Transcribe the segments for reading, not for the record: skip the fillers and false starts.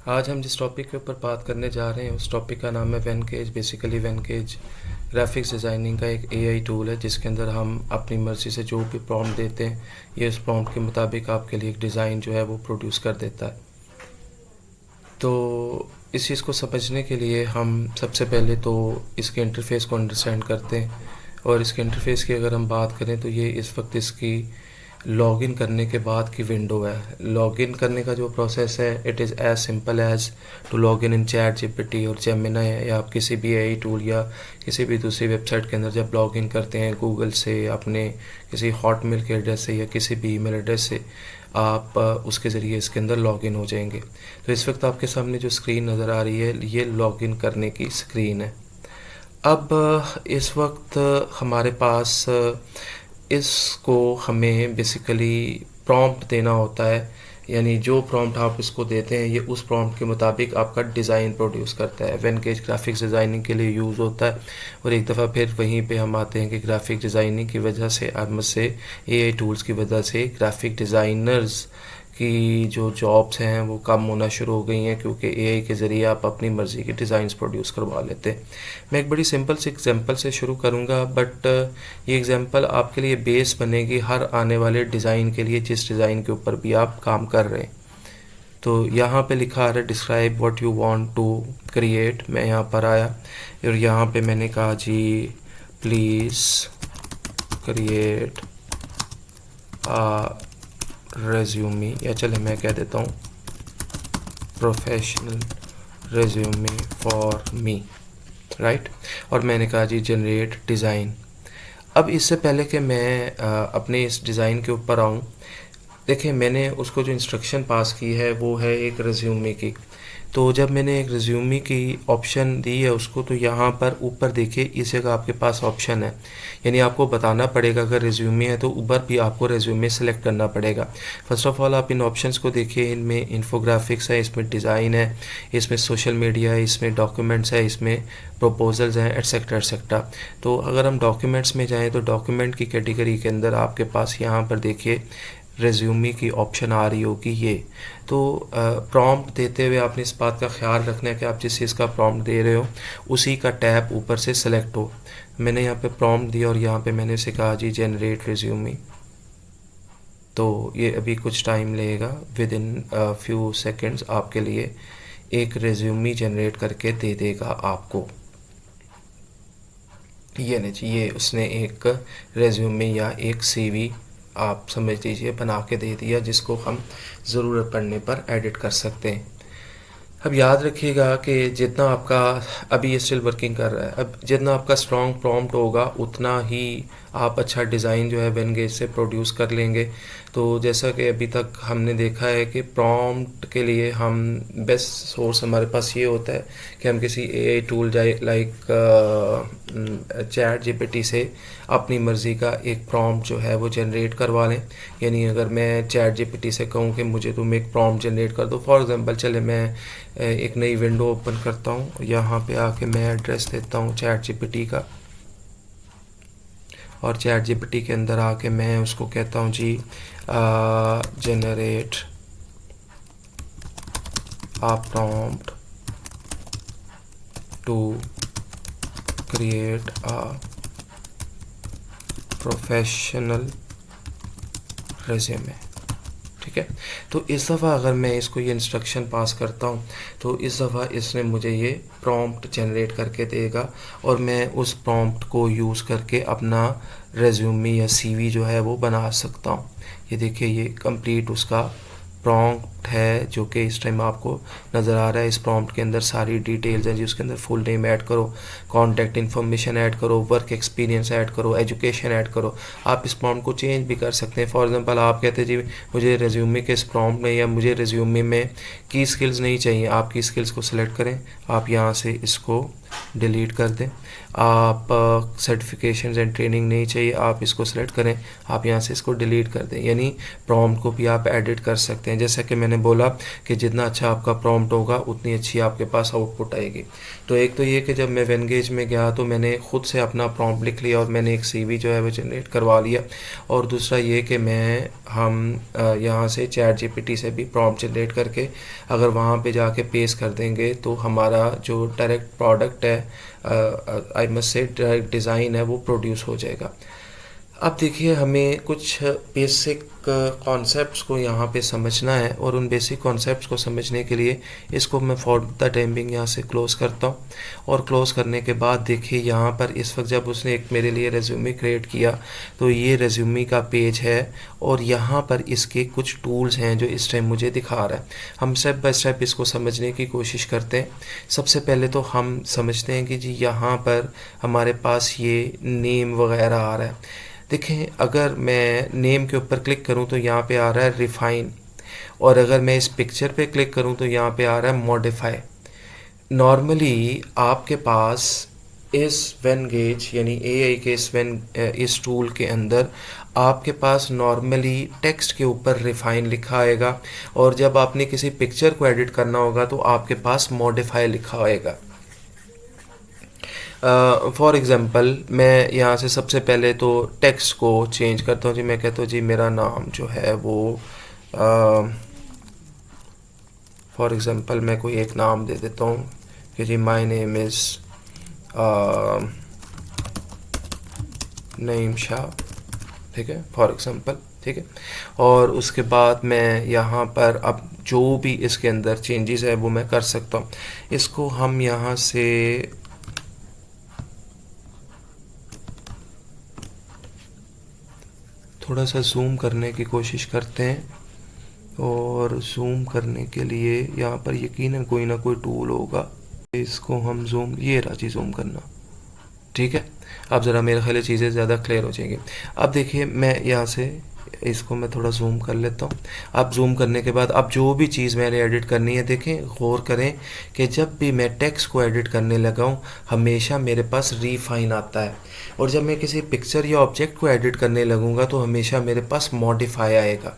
आज हम जिस टॉपिक के ऊपर बात करने जा रहे हैं उस टॉपिक का नाम है वेनकेज। बेसिकली वेनकेज ग्राफिक्स डिज़ाइनिंग का एक एआई टूल है जिसके अंदर हम अपनी मर्ज़ी से जो भी प्रॉम्प्ट देते हैं ये उस प्रॉम्प्ट के मुताबिक आपके लिए एक डिज़ाइन जो है वो प्रोड्यूस कर देता है। तो इस चीज़ को समझने के लिए हम सबसे पहले तो इसके इंटरफेस को अंडरस्टैंड करते हैं। और इसके इंटरफेस की अगर हम बात करें तो ये इस वक्त इसकी लॉगिन करने के बाद की विंडो है। लॉगिन करने का जो प्रोसेस है it is as simple as to login in chat GPT और जेमिनी या आप किसी भी एआई टूल या किसी भी दूसरी वेबसाइट के अंदर जब लॉगिन करते हैं गूगल से, अपने किसी हॉटमेल के एड्रेस से या किसी भी ईमेल एड्रेस से, आप उसके ज़रिए इसके अंदर लॉगिन हो जाएंगे। तो इस वक्त आपके सामने जो स्क्रीन नज़र आ रही है ये लॉगिन करने की स्क्रीन है। अब इस वक्त हमारे पास इसको हमें बेसिकली प्रॉम्प्ट देना होता है, यानी जो प्रॉम्प्ट आप इसको देते हैं ये उस प्रॉम्प्ट के मुताबिक आपका डिज़ाइन प्रोड्यूस करता है। वेनकेज ग्राफिक्स डिज़ाइनिंग के लिए यूज़ होता है। और एक दफ़ा फिर वहीं पे हम आते हैं कि ग्राफिक डिज़ाइनिंग की वजह से हमसे एआई टूल्स की वजह से ग्राफिक डिज़ाइनर्स की जो जॉब्स हैं वो कम होना शुरू हो गई हैं, क्योंकि एआई के ज़रिए आप अपनी मर्ज़ी के डिज़ाइंस प्रोड्यूस करवा लेते हैं। मैं एक बड़ी सिंपल सी एग्जांपल से शुरू करूंगा, बट ये एग्जांपल आपके लिए बेस बनेगी हर आने वाले डिज़ाइन के लिए जिस डिज़ाइन के ऊपर भी आप काम कर रहे हैं। तो यहाँ पे लिखा आ रहा है describe what you want to create. मैं यहाँ पर आया और यहाँ पे मैंने कहा जी प्लीज़ क्रिएट आ रेज्यूमी, या चले मैं कह देता हूँ professional resume for me, right. और मैंने कहा जी जनरेट डिज़ाइन। अब इससे पहले कि मैं अपने इस डिज़ाइन के ऊपर आऊँ, देखिए मैंने उसको जो इंस्ट्रक्शन पास की है वो है एक रिज्यूमे की। तो जब मैंने एक रिज्यूमे की ऑप्शन दी है उसको, तो यहाँ पर ऊपर देखिए इस जगह आपके पास ऑप्शन है, यानी आपको बताना पड़ेगा अगर रिज्यूमे है तो ऊपर भी आपको रिज्यूमे सेलेक्ट करना पड़ेगा। फर्स्ट ऑफ ऑल आप इन ऑप्शंस को देखिए, इनमें इन्फोग्राफिक्स है, इसमें डिज़ाइन है, इसमें सोशल मीडिया है, इसमें डॉक्यूमेंट्स है, इसमें प्रपोजल्स हैं, एट्सेट्रा एट्सेट्रा। तो अगर हम डॉक्यूमेंट्स में जाएँ तो डॉक्यूमेंट की कैटेगरी के अंदर आपके पास यहाँ पर देखिए रेज्यूमे की ऑप्शन आ रही होगी ये। तो प्रॉम्प्ट देते हुए आपने इस बात का ख्याल रखना है कि आप जिस चीज़ का प्रॉम्प्ट दे रहे हो उसी का टैब ऊपर से सेलेक्ट हो। मैंने यहाँ पे प्रॉम्प्ट दिया और यहाँ पे मैंने उसे कहा जी जनरेट रेज्यूमे। तो ये अभी कुछ टाइम लगेगा, विद इन फ्यू सेकेंड्स आपके लिए एक रेज्यूमे जनरेट करके दे देगा आपको। ये नहीं जी, ये उसने एक रेज्यूमे या एक सीवी आप समझ लीजिए बना के दे दिया, जिसको हम ज़रूरत पड़ने पर एडिट कर सकते हैं। अब याद रखिएगा कि जितना आपका अभी ये स्टिल वर्किंग कर रहा है, अब जितना आपका स्ट्रॉन्ग प्रॉम्प्ट होगा उतना ही आप अच्छा डिज़ाइन जो है वेनगेज से प्रोड्यूस कर लेंगे। तो जैसा कि अभी तक हमने देखा है कि प्रॉम्प्ट के लिए हम बेस्ट सोर्स हमारे पास ये होता है कि हम किसी AI tool like chat GPT से अपनी मर्ज़ी का एक प्रॉम्प्ट जो है वो जनरेट करवा लें। यानी अगर मैं चैट जीपीटी से कहूँ कि मुझे तुम एक प्रॉम्प्ट जनरेट कर दो, फॉर एग्जांपल चले मैं एक नई विंडो ओपन करता हूँ, यहाँ पे आके मैं एड्रेस देता हूँ चैट जीपीटी का, और चैट जीपीटी के अंदर आके मैं उसको कहता हूँ जी generate a prompt to create a professional resume. ठीक है, तो इस दफ़ा अगर मैं इसको ये इंस्ट्रक्शन पास करता हूँ तो इस दफ़ा इसने मुझे ये प्रॉम्प्ट जनरेट करके देगा और मैं उस प्रॉम्प्ट को यूज़ करके अपना रेज्यूमे या सीवी जो है वो बना सकता हूँ। ये देखिए ये कंप्लीट उसका प्रॉम्प्ट है जो कि इस टाइम आपको नज़र आ रहा है। इस प्रॉम्प्ट के अंदर सारी डिटेल्स हैं जी, उसके अंदर फुल नेम ऐड करो, कॉन्टैक्ट इन्फॉर्मेशन ऐड करो, वर्क एक्सपीरियंस ऐड करो, एजुकेशन ऐड करो। आप इस प्रॉम्प्ट को चेंज भी कर सकते हैं। फॉर एग्जांपल आप कहते हैं जी मुझे रेज्यूमे के इस प्रॉम्प्ट में या मुझे रेज्यूमे में की स्किल्स नहीं चाहिए, आप की स्किल्स को सिलेक्ट करें, आप यहाँ से इसको डिलीट कर दें। आप सर्टिफिकेशंस एंड ट्रेनिंग नहीं चाहिए, आप इसको सेलेक्ट करें, आप यहाँ से इसको डिलीट कर दें। यानी प्रॉम्प्ट को भी आप एडिट कर सकते हैं। जैसा कि मैंने बोला कि जितना अच्छा आपका प्रॉम्प्ट होगा उतनी अच्छी आपके पास आउटपुट आएगी। तो एक तो ये कि जब मैं वेनगेज में गया तो मैंने ख़ुद से अपना प्रॉम्प्ट लिख लिया और मैंने एक CV जो है वो जनरेट करवा लिया। और दूसरा ये कि हम यहाँ से ChatGPT से भी प्रॉम्प्ट जनरेट करके अगर वहाँ पे जाके पेस्ट कर देंगे तो हमारा जो डायरेक्ट प्रोडक्ट है, I must say direct design है, वो प्रोड्यूस हो जाएगा। अब देखिए, हमें कुछ बेसिक कॉन्सेप्ट्स को यहाँ पे समझना है और उन बेसिक कॉन्सेप्ट्स को समझने के लिए इसको मैं फॉर द टाइम बिंग यहाँ से क्लोज़ करता हूँ। और क्लोज़ करने के बाद देखिए यहाँ पर इस वक्त जब उसने एक मेरे लिए रेज्यूमे क्रिएट किया तो ये रेज्यूमे का पेज है और यहाँ पर इसके कुछ टूल्स हैं जो इस टाइम मुझे दिखा रहा है। हम स्टेप बाय स्टेप इसको समझने की कोशिश करते हैं। सबसे पहले तो हम समझते हैं कि जी यहाँ पर हमारे पास ये नेम वगैरह आ रहा है। देखें, अगर मैं नेम के ऊपर क्लिक करूं तो यहाँ पे आ रहा है रिफाइन, और अगर मैं इस पिक्चर पे क्लिक करूं तो यहाँ पे आ रहा है मॉडिफाई। नॉर्मली आपके पास इस वेनगेज यानी AI के इस टूल के अंदर आपके पास नॉर्मली टेक्स्ट के ऊपर रिफाइन लिखा आएगा, और जब आपने किसी पिक्चर को एडिट करना होगा तो आपके पास मॉडिफाई लिखा आएगा। फॉर एग्ज़ाम्पल मैं यहाँ से सबसे पहले तो टेक्स्ट को चेंज करता हूँ जी। मैं कहता हूँ जी मेरा नाम जो है वो फॉर एग्ज़ाम्पल मैं कोई एक नाम दे देता हूँ कि जी my name is Naeem Shah, ठीक है, फॉर एग्ज़ाम्पल, ठीक है। और उसके बाद मैं यहाँ पर अब जो भी इसके अंदर चेंजेस है वो मैं कर सकता हूँ। इसको हम यहाँ से थोड़ा सा जूम करने की कोशिश करते हैं, और जूम करने के लिए यहाँ पर यकीनन कोई ना कोई टूल होगा। इसको हम जूम, ये राजी जूम करना, ठीक है। अब ज़रा मेरे ख्याल चीज़ें ज़्यादा क्लियर हो जाएंगी। अब देखिए मैं यहाँ से इसको मैं थोड़ा जूम कर लेता हूँ। अब जूम करने के बाद अब जो भी चीज़ मैंने एडिट करनी है, देखें गौर करें कि जब भी मैं टेक्स्ट को एडिट करने लगा हूँ हमेशा मेरे पास रिफाइन आता है, और जब मैं किसी पिक्चर या ऑब्जेक्ट को एडिट करने लगूँगा तो हमेशा मेरे पास मॉडिफाई आएगा,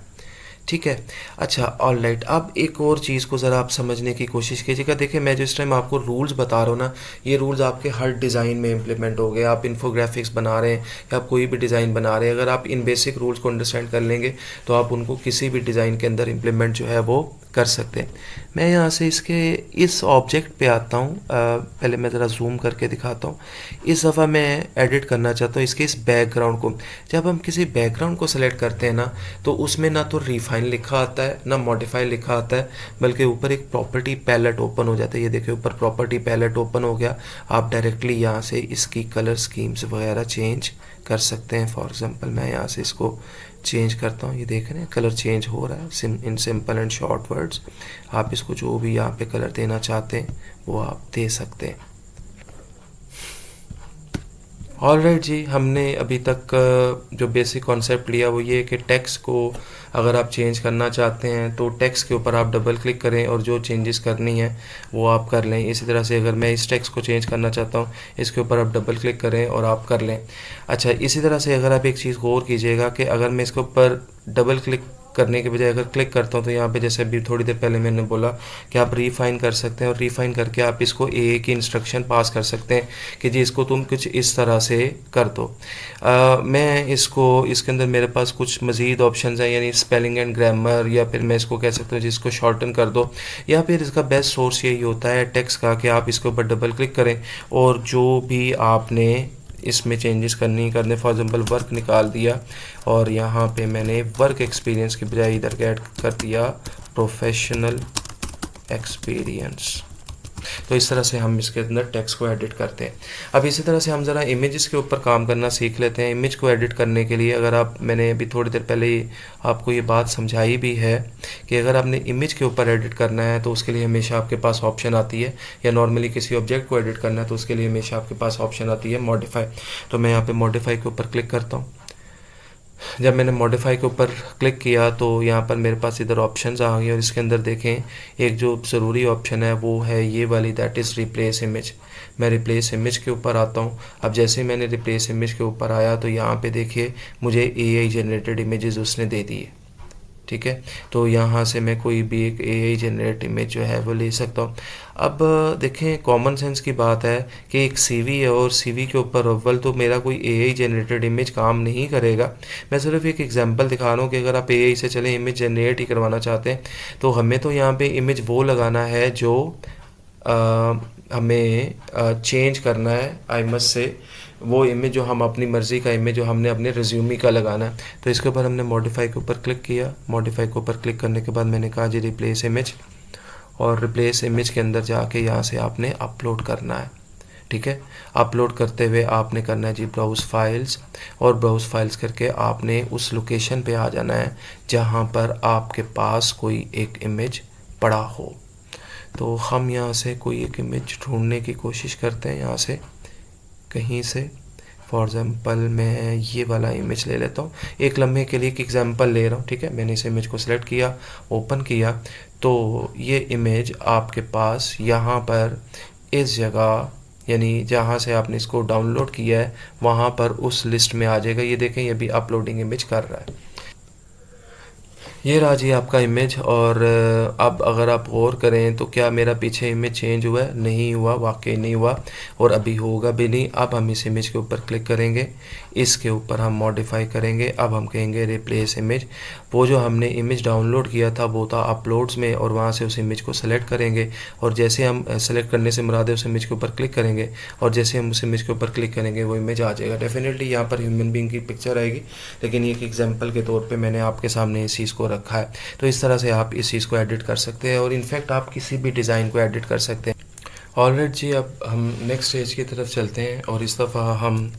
ठीक है। अच्छा, ऑल राइट। अब एक और चीज़ को ज़रा आप समझने की कोशिश कीजिएगा। देखिए मैं जो इस टाइम आपको रूल्स बता रहा हूँ ना, ये रूल्स आपके हर डिज़ाइन में इम्प्लीमेंट हो गए। आप इन्फोग्राफिक्स बना रहे हैं या आप कोई भी डिज़ाइन बना रहे हैं, अगर आप इन बेसिक रूल्स को अंडरस्टैंड कर लेंगे तो आप उनको किसी भी डिज़ाइन के अंदर इम्प्लीमेंट जो है वो कर सकते हैं। मैं यहाँ से इसके इस ऑब्जेक्ट पे आता हूँ। पहले मैं ज़रा जूम करके दिखाता हूँ। इस दफ़ा मैं एडिट करना चाहता हूँ इसके इस बैकग्राउंड को। जब हम किसी बैकग्राउंड को सेलेक्ट करते हैं ना तो उसमें ना तो रिफाइन लिखा आता है ना मॉडिफाई लिखा आता है, बल्कि ऊपर एक प्रॉपर्टी पैलेट ओपन हो जाता है। ये देखिए ऊपर प्रॉपर्टी पैलेट ओपन हो गया। आप डायरेक्टली यहाँ से इसकी कलर स्कीम्स वगैरह चेंज कर सकते हैं। फॉर एग्जांपल मैं यहाँ से इसको चेंज करता हूँ, ये देख रहे हैं कलर चेंज हो रहा है in simple and short words. आप इसको जो भी यहाँ पे कलर देना चाहते हैं वो आप दे सकते हैं। ऑलराइट जी, हमने अभी तक जो बेसिक कॉन्सेप्ट लिया वो ये है कि टेक्स्ट को अगर आप चेंज करना चाहते हैं तो टेक्स्ट के ऊपर आप डबल क्लिक करें और जो चेंजेस करनी है वो आप कर लें। इसी तरह से अगर मैं इस टेक्स्ट को चेंज करना चाहता हूँ, इसके ऊपर आप डबल क्लिक करें और आप कर लें। अच्छा, इसी तरह से अगर आप एक चीज़ गौर कीजिएगा कि अगर मैं इसके ऊपर डबल क्लिक करने के बजाय अगर क्लिक करता हूँ तो यहाँ पे जैसे अभी थोड़ी देर पहले मैंने बोला कि आप रिफाइन कर सकते हैं, और रिफाइन करके आप इसको एक ही इंस्ट्रक्शन पास कर सकते हैं कि जी इसको तुम कुछ इस तरह से कर दो। मैं इसको इसके अंदर मेरे पास कुछ मज़ीद ऑप्शंस हैं, यानी स्पेलिंग एंड ग्रामर, या फिर मैं इसको कह सकता हूँ जिसको शॉर्टन कर दो, या फिर इसका बेस्ट सोर्स यही होता है टेक्स्ट का कि आप इसके ऊपर डबल क्लिक करें और जो भी आपने इसमें चेंजेस करने फॉर एग्जांपल वर्क निकाल दिया और यहाँ पे मैंने वर्क एक्सपीरियंस की बजाय इधर ऐड कर दिया प्रोफेशनल एक्सपीरियंस। तो इस तरह से हम इसके अंदर टेक्स्ट को एडिट करते हैं। अब इसी तरह से हम ज़रा इमेजेस के ऊपर काम करना सीख लेते हैं। इमेज को एडिट करने के लिए अगर आप, मैंने अभी थोड़ी देर पहले ही आपको ये बात समझाई भी है कि अगर आपने इमेज के ऊपर एडिट करना है तो उसके लिए हमेशा आपके पास ऑप्शन आती है, या नॉर्मली किसी ऑब्जेक्ट को एडिट करना है तो उसके लिए हमेशा आपके पास ऑप्शन आती है मॉडिफाई। तो मैं यहाँ पर मॉडिफाई के ऊपर क्लिक करता हूँ। जब मैंने मॉडिफाई के ऊपर क्लिक किया तो यहाँ पर मेरे पास इधर ऑप्शंस आ गए और इसके अंदर देखें एक जो ज़रूरी ऑप्शन है वो है ये वाली, दैट इज़ रिप्लेस इमेज। मैं रिप्लेस इमेज के ऊपर आता हूँ। अब जैसे ही मैंने रिप्लेस इमेज के ऊपर आया तो यहाँ पे देखिए मुझे एआई जनरेटेड इमेजेस उसने दे दिए। ठीक है, तो यहाँ से मैं कोई भी एक एआई जनरेट इमेज जो है वो ले सकता हूँ। अब देखें, कॉमन सेंस की बात है कि एक सीवी है और सीवी के ऊपर अव्वल तो मेरा कोई एआई जनरेटेड इमेज काम नहीं करेगा। मैं सिर्फ एक एग्जांपल दिखा रहा हूँ कि अगर आप एआई से चले इमेज जनरेट ही करवाना चाहते हैं तो हमें तो यहाँ पे इमेज वो लगाना है जो हमें चेंज करना है। आई मस्ट से वो इमेज जो हम अपनी मर्ज़ी का इमेज जो हमने अपने रिज्यूमी का लगाना है। तो इसके ऊपर हमने मॉडिफाई के ऊपर क्लिक किया। मॉडिफाई के ऊपर क्लिक करने के बाद मैंने कहा जी रिप्लेस इमेज, और रिप्लेस इमेज के अंदर जाके यहाँ से आपने अपलोड करना है। ठीक है, अपलोड करते हुए आपने करना है जी ब्राउज़ फाइल्स, और ब्राउज़ फाइल्स करके आपने उस लोकेशन पे आ जाना है जहाँ पर आपके पास कोई एक इमेज पड़ा हो। तो हम यहाँ से कोई एक इमेज ढूंढने की कोशिश करते हैं यहाँ से कहीं से। फॉर एग्ज़ाम्पल मैं ये वाला इमेज ले लेता हूँ, एक लम्हे के लिए एक एग्जांपल ले रहा हूँ। ठीक है, मैंने इस इमेज को सिलेक्ट किया, ओपन किया, तो ये इमेज आपके पास यहाँ पर इस जगह, यानी जहाँ से आपने इसको डाउनलोड किया है वहाँ पर उस लिस्ट में आ जाएगा। ये देखें, ये भी अपलोडिंग इमेज कर रहा है। ये रहा जी आपका इमेज। और अब अगर आप गौर करें तो क्या मेरा पीछे इमेज चेंज हुआ है? नहीं हुआ, वाकई नहीं हुआ, और अभी होगा भी नहीं। अब हम इस इमेज के ऊपर क्लिक करेंगे, इसके ऊपर हम मॉडिफाई करेंगे। अब हम कहेंगे रिप्लेस इमेज। वो जो हमने इमेज डाउनलोड किया था वो था अपलोड्स में, और वहाँ से उस इमेज को सेलेक्ट करेंगे, और जैसे हम सेलेक्ट करने से मुराद है उस इमेज के ऊपर क्लिक करेंगे, और जैसे हम उस इमेज के ऊपर क्लिक करेंगे वो इमेज आ जाएगा। डेफिनेटली यहाँ पर ह्यूमन बीइंग की पिक्चर आएगी, लेकिन एक एग्जांपल के तौर पे मैंने आपके सामने इस चीज़ को रखा है। तो इस तरह से आप इस चीज़ को एडिट कर सकते हैं, और इनफैक्ट आप किसी भी डिज़ाइन को एडिट कर सकते हैं। ऑलराइट जी, अब हम नेक्स्ट स्टेज की तरफ चलते हैं, और इस दफ़ा हम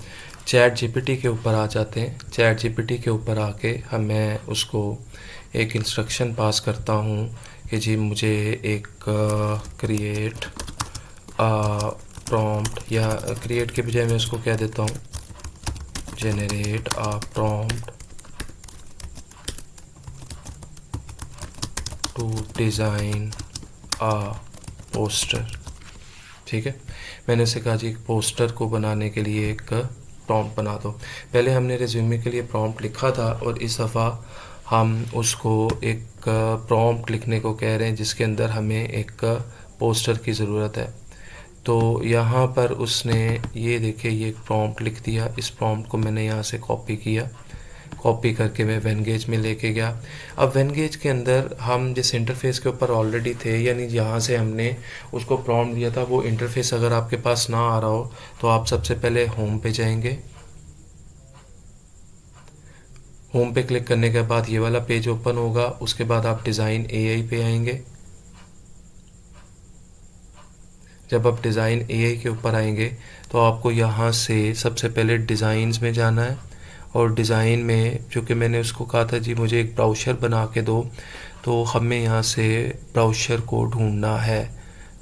चैट जीपीटी के ऊपर आ जाते हैं। चैट जीपीटी के ऊपर आके मैं उसको एक इंस्ट्रक्शन पास करता हूँ कि जी मुझे एक क्रिएट प्रॉम्प्ट, या क्रिएट के बजाय मैं उसको कह देता हूँ generate prompt to design poster. ठीक है, मैंने उसे कहा जी एक पोस्टर को बनाने के लिए एक प्रॉम्प्ट बना दो। पहले हमने रिज्यूमे के लिए प्रॉम्प्ट लिखा था, और इस दफ़ा हम उसको एक प्रॉम्प्ट लिखने को कह रहे हैं जिसके अंदर हमें एक पोस्टर की ज़रूरत है। तो यहाँ पर उसने ये देखिए ये एक प्रॉम्प्ट लिख दिया। इस प्रॉम्प्ट को मैंने यहाँ से कॉपी किया, कॉपी करके मैं वेनगेज में लेके गया। अब वेनगेज के अंदर हम जिस इंटरफेस के ऊपर ऑलरेडी थे, यानी जहाँ से हमने उसको प्रॉम्प्ट दिया था, वो इंटरफेस अगर आपके पास ना आ रहा हो तो आप सबसे पहले होम पे जाएंगे। होम पे क्लिक करने के बाद ये वाला पेज ओपन होगा। उसके बाद आप डिज़ाइन एआई पे आएंगे। जब आप डिज़ाइन एआई के ऊपर आएंगे तो आपको यहाँ से सबसे पहले डिज़ाइंस में जाना है, और डिज़ाइन में चूँकि मैंने उसको कहा था जी मुझे एक ब्राउशर बना के दो, तो हमें यहाँ से ब्राउशर को ढूंढना है।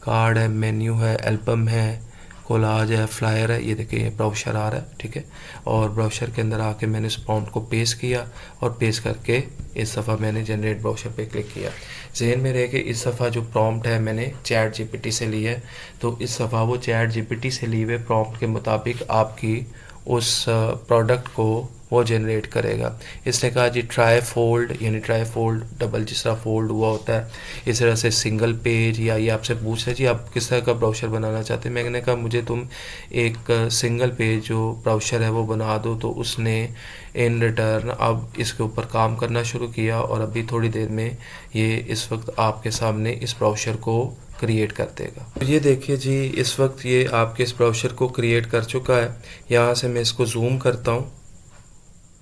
कार्ड है, मेन्यू है, एल्बम है, कोलाज है, फ्लायर है। ये देखिए ये ब्राउशर आ रहा है। ठीक है, और ब्राउशर के अंदर आके मैंने इस प्रॉम्प्ट को पेस्ट किया, और पेस्ट करके इस दफ़ा मैंने जनरेट ब्राउशर पे क्लिक किया। जहन में रहे कि इस दफ़ा जो प्रॉम्प्ट है मैंने चैट जीपीटी से ली है, तो इस दफ़ा वो चैट जीपीटी से ली हुए प्रॉम्प्ट के मुताबिक आपकी उस प्रोडक्ट को वो जनरेट करेगा। इसने कहा जी ट्राई फोल्ड, यानी ट्राई फोल्ड डबल, जिस तरह फोल्ड हुआ होता है इस तरह से सिंगल पेज, या ये आपसे पूछ रहे जी आप किस तरह का ब्राउशर बनाना चाहते हैं। मैंने कहा मुझे तुम एक सिंगल पेज जो ब्राउशर है वो बना दो। तो उसने इन रिटर्न अब इसके ऊपर काम करना शुरू किया, और अभी थोड़ी देर में ये इस वक्त आपके सामने इस ब्राउशर को क्रिएट कर देगा। तो ये देखिए जी इस वक्त ये आपके इस ब्राउशर को क्रिएट कर चुका है। यहाँ से मैं इसको जूम करता हूँ,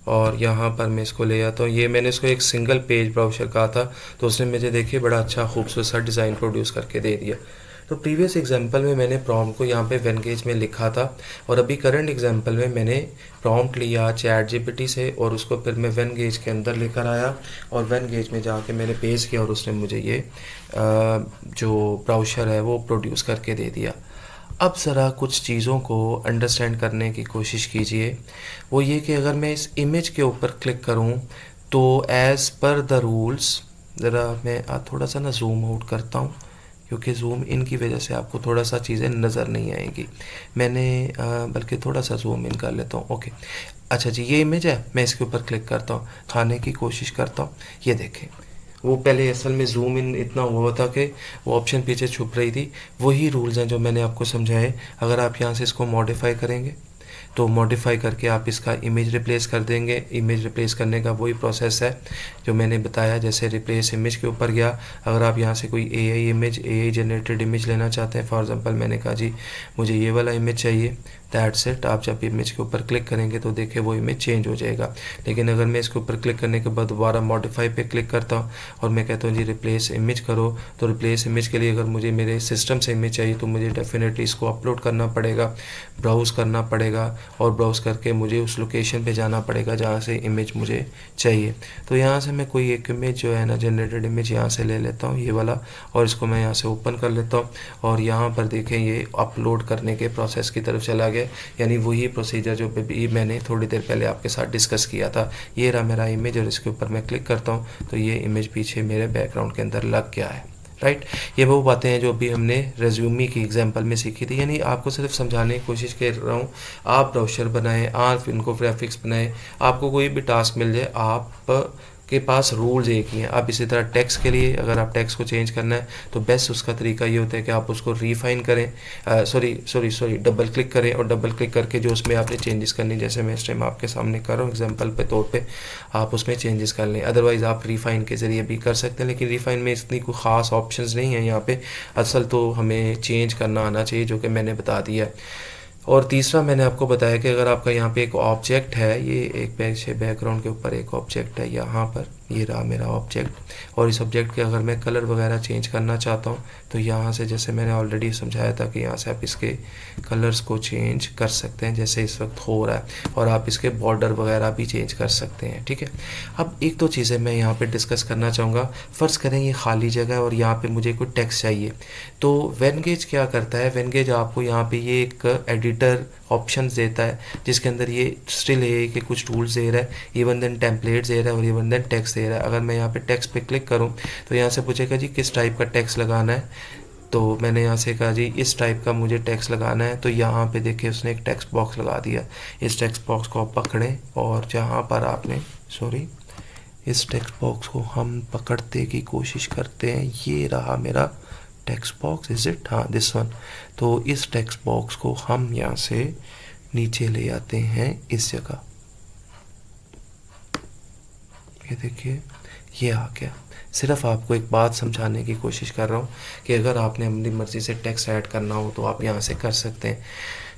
और यहाँ पर मैं इसको ले आता हूँ। ये मैंने इसको एक सिंगल पेज ब्राउशर कहा था, तो उसने मुझे देखिए बड़ा अच्छा खूबसूरत सा डिज़ाइन प्रोड्यूस करके दे दिया। तो प्रीवियस एग्जांपल में मैंने प्रॉम्प्ट को यहाँ पे वेनगेज में लिखा था, और अभी करंट एग्जांपल में मैंने प्रॉम्प्ट लिया चैट जीपीटी से, और उसको फिर मैं वेनगेज के अंदर लेकर आया, और वेनगेज में जाके मैंने पेस्ट किया, और उसने मुझे ये जो ब्राउशर है वो प्रोड्यूस करके दे दिया। अब ज़रा कुछ चीज़ों को अंडरस्टैंड करने की कोशिश कीजिए। वो ये कि अगर मैं इस इमेज के ऊपर क्लिक करूँ तो एज़ पर द रूल्स, ज़रा मैं थोड़ा सा ना ज़ूम आउट करता हूँ क्योंकि ज़ूम इन की वजह से आपको थोड़ा सा चीज़ें नज़र नहीं आएंगी। मैंने बल्कि थोड़ा सा ज़ूम इन कर लेता हूँ। ओके, अच्छा जी, ये इमेज है, मैं इसके ऊपर क्लिक करता हूँ, खाने की कोशिश करता हूँ। ये देखें, वो पहले असल में ज़ूम इन इतना हुआ था कि वो ऑप्शन पीछे छुप रही थी। वही रूल्स हैं जो मैंने आपको समझाए। अगर आप यहाँ से इसको मॉडिफाई करेंगे तो मॉडिफाई करके आप इसका इमेज रिप्लेस कर देंगे। इमेज रिप्लेस करने का वही प्रोसेस है जो मैंने बताया। जैसे रिप्लेस इमेज के ऊपर गया, अगर आप यहाँ से कोई एआई जनरेटेड इमेज लेना चाहते हैं, फॉर एग्जांपल मैंने कहा जी मुझे ये वाला इमेज चाहिए, दैट्स इट। आप जब इमेज के ऊपर क्लिक करेंगे तो देखिए वो इमेज चेंज हो जाएगा। लेकिन अगर मैं इसके ऊपर क्लिक करने के बाद दोबारा मॉडिफाई पे क्लिक करता हूँ और मैं कहता हूँ जी रिप्लेस इमेज करो, तो रिप्लेस इमेज के लिए अगर मुझे मेरे सिस्टम से इमेज चाहिए तो मुझे डेफिनेटली इसको अपलोड करना पड़ेगा, ब्राउज़ करना पड़ेगा, और ब्राउज़ करके मुझे उस लोकेशन पे जाना पड़ेगा जहाँ से इमेज मुझे चाहिए। तो यहाँ से मैं कोई एक इमेज जो है ना, जनरेटेड इमेज यहाँ से ले लेता हूँ, ये वाला, और इसको मैं यहाँ से ओपन कर लेता हूँ। और यहाँ पर देखें ये अपलोड करने के प्रोसेस की तरफ चला गया, यानी वही प्रोसीजर जो भी मैंने थोड़ी देर पहले आपके साथ डिस्कस किया था। ये रहा मेरा इमेज, और इसके ऊपर मैं क्लिक करता हूँ तो ये इमेज पीछे मेरे बैकग्राउंड के अंदर लग गया है, राइट। ये वो बातें हैं जो अभी हमने रेज्यूमी की एग्जांपल में सीखी थी। यानी आपको सिर्फ समझाने की कोशिश कर रहा हूँ, आप ब्राउज़र बनाएं, आप इन्फोग्राफिक्स बनाएं, आपको कोई भी टास्क मिल जाए, आप के पास रूल्स एक ही हैं। अब इसी तरह टेक्स्ट के लिए अगर आप टेक्स्ट को चेंज करना है तो बेस्ट उसका तरीका ये होता है कि आप उसको रिफाइन करें, सॉरी डबल क्लिक करें, और डबल क्लिक करके जो उसमें आपने चेंजेस करनी, जैसे मैं इस टाइम आपके सामने कर रहा हूँ एग्जांपल पे तौर पे, आप उसमें चेंजेस कर लें। अदरवाइज़ आप रिफाइन के ज़रिए भी कर सकते हैं, लेकिन रिफाइन में इतनी कोई ख़ास ऑप्शंस नहीं है यहाँ पे। असल तो हमें चेंज करना आना चाहिए, जो कि मैंने बता दिया है। और तीसरा मैंने आपको बताया कि अगर आपका यहाँ पे एक ऑब्जेक्ट है, ये एक बैकग्राउंड के ऊपर एक ऑब्जेक्ट है यहाँ पर, ये रहा मेरा ऑब्जेक्ट, और इस ऑब्जेक्ट के अगर मैं कलर वगैरह चेंज करना चाहता हूँ तो यहाँ से, जैसे मैंने ऑलरेडी समझाया था कि यहाँ से आप इसके कलर्स को चेंज कर सकते हैं जैसे इस वक्त हो रहा है, और आप इसके बॉर्डर वगैरह भी चेंज कर सकते हैं, ठीक है। अब एक दो चीज़ें मैं यहाँ पे डिस्कस करना चाहूँगा। फ़र्ज़ करें ये खाली जगह है और यहाँ पे मुझे कोई टेक्स्ट चाहिए, तो वेनगेज क्या करता है, वेनगेज आपको यहाँ पे ये एक एडिटर ऑप्शंस देता है जिसके अंदर ये स्टिल है कि कुछ टूल्स दे रहा है, इवन देन टेम्पलेट्स दे रहा है, और इवन देन टेक्स्ट दे रहा है। अगर मैं यहाँ पे टेक्स्ट पे क्लिक करूँ तो यहाँ से पूछेगा जी किस टाइप का टेक्स्ट लगाना है, तो मैंने यहाँ से कहा जी इस टाइप का मुझे टेक्स्ट लगाना है। तो यहाँ पे देखिए उसने एक टेक्स्ट बॉक्स लगा दिया। इस टेक्स्ट बॉक्स को आप पकड़ें, और जहाँ पर आपने इस टेक्स्ट बॉक्स को हम पकड़ते की कोशिश करते हैं, ये रहा मेरा टेक्स्ट बॉक्स, इज इट, हाँ दिस वन। तो इस टेक्स्ट बॉक्स को हम यहाँ से नीचे ले आते हैं इस जगह, ये देखिए ये आ गया। सिर्फ आपको एक बात समझाने की कोशिश कर रहा हूँ कि अगर आपने अपनी मर्ज़ी से टेक्स्ट ऐड करना हो तो आप यहाँ से कर सकते हैं।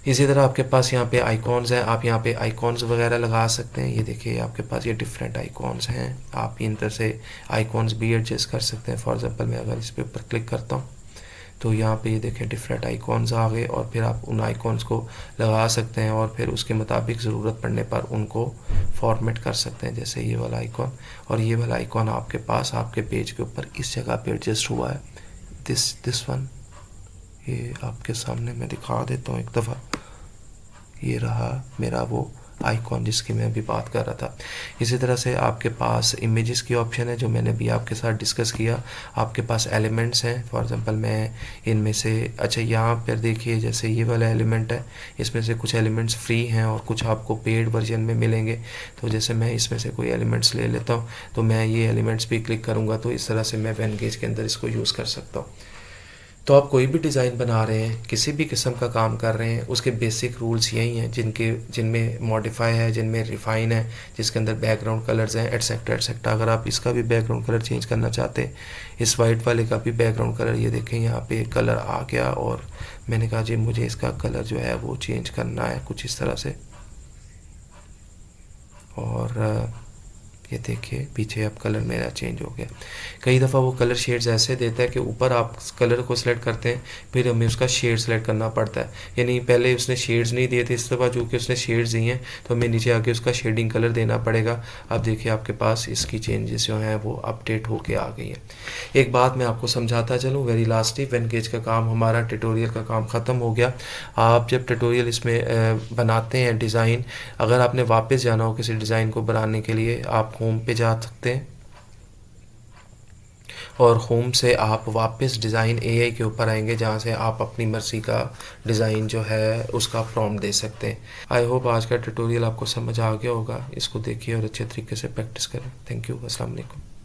इसी तरह आपके पास यहाँ पे आइकॉन्स हैं, आप यहाँ पे आइकॉन्स वगैरह लगा सकते हैं। ये देखिए आपके पास ये डिफरेंट आइकॉन्स हैं, आप इन तरह से आइकॉन्स भी एडजस्ट कर सकते हैं। फॉर एग्जांपल मैं अगर इस पे ऊपर क्लिक करता हूँ तो यहाँ पे ये देखें डिफरेंट आइकॉन्स आ गए, और फिर आप उन आइकॉन्स को लगा सकते हैं और फिर उसके मुताबिक ज़रूरत पड़ने पर उनको फॉर्मेट कर सकते हैं। जैसे ये वाला आइकॉन और ये वाला आइकॉन आपके पास आपके पेज के ऊपर इस जगह पे एडजस्ट हुआ है, दिस वन, ये आपके सामने मैं दिखा देता हूँ एक दफ़ा। ये रहा मेरा वो आइकॉन जिसकी मैं अभी बात कर रहा था। इसी तरह से आपके पास इमेजेस की ऑप्शन है जो मैंने भी आपके साथ डिस्कस किया। आपके पास एलिमेंट्स हैं, फॉर एग्जांपल मैं इनमें से, अच्छा यहाँ पर देखिए जैसे ये वाला एलिमेंट है, इसमें से कुछ एलिमेंट्स फ्री हैं और कुछ आपको पेड वर्जन में मिलेंगे। तो जैसे मैं इसमें से कोई एलिमेंट्स ले लेता हूँ तो मैं ये एलिमेंट्स भी क्लिक करूँगा, तो इस तरह से मैं वेनगेज के अंदर इसको यूज़ कर सकता हूँ। तो आप कोई भी डिज़ाइन बना रहे हैं, किसी भी किस्म का काम कर रहे हैं, उसके बेसिक रूल्स यही हैं जिनमें मॉडिफाई है, जिनमें रिफ़ाइन है, जिसके अंदर बैकग्राउंड कलर्स हैं, एटसेट्रा एटसेट्रा। अगर आप इसका भी बैकग्राउंड कलर चेंज करना चाहते हैं, इस वाइट वाले का भी बैकग्राउंड कलर, ये देखें यहाँ पे कलर आ गया, और मैंने कहा जी मुझे इसका कलर जो है वो चेंज करना है कुछ इस तरह से, और ये देखिए पीछे अब कलर मेरा चेंज हो गया। कई दफ़ा वो कलर शेड्स ऐसे देता है कि ऊपर आप कलर को सिलेक्ट करते हैं, फिर हमें उसका शेड सेलेक्ट करना पड़ता है। यानी पहले उसने शेड्स नहीं दिए थे, इस दफ़ा जो कि उसने शेड्स दिए हैं तो हमें नीचे आके उसका शेडिंग कलर देना पड़ेगा। अब देखिए आपके पास इसकी चेंजेस जो हैं वो अपडेट होके आ गई हैं। एक बात मैं आपको समझाता चलूँ वेरी लास्टली, वेनगेज का काम हमारा ट्यूटोरियल का काम ख़त्म हो गया। आप जब ट्यूटोरियल इसमें बनाते हैं डिज़ाइन, अगर आपने वापस जाना हो किसी डिज़ाइन को बनाने के लिए, आप होम पे जा सकते हैं और होम से आप वापस डिज़ाइन एआई के ऊपर आएंगे, जहाँ से आप अपनी मर्ज़ी का डिज़ाइन जो है उसका प्रॉम्प्ट दे सकते हैं। आई होप आज का ट्यूटोरियल आपको समझ आ गया होगा। इसको देखिए और अच्छे तरीके से प्रैक्टिस करें। Thank you. अस्सलाम वालेकुम।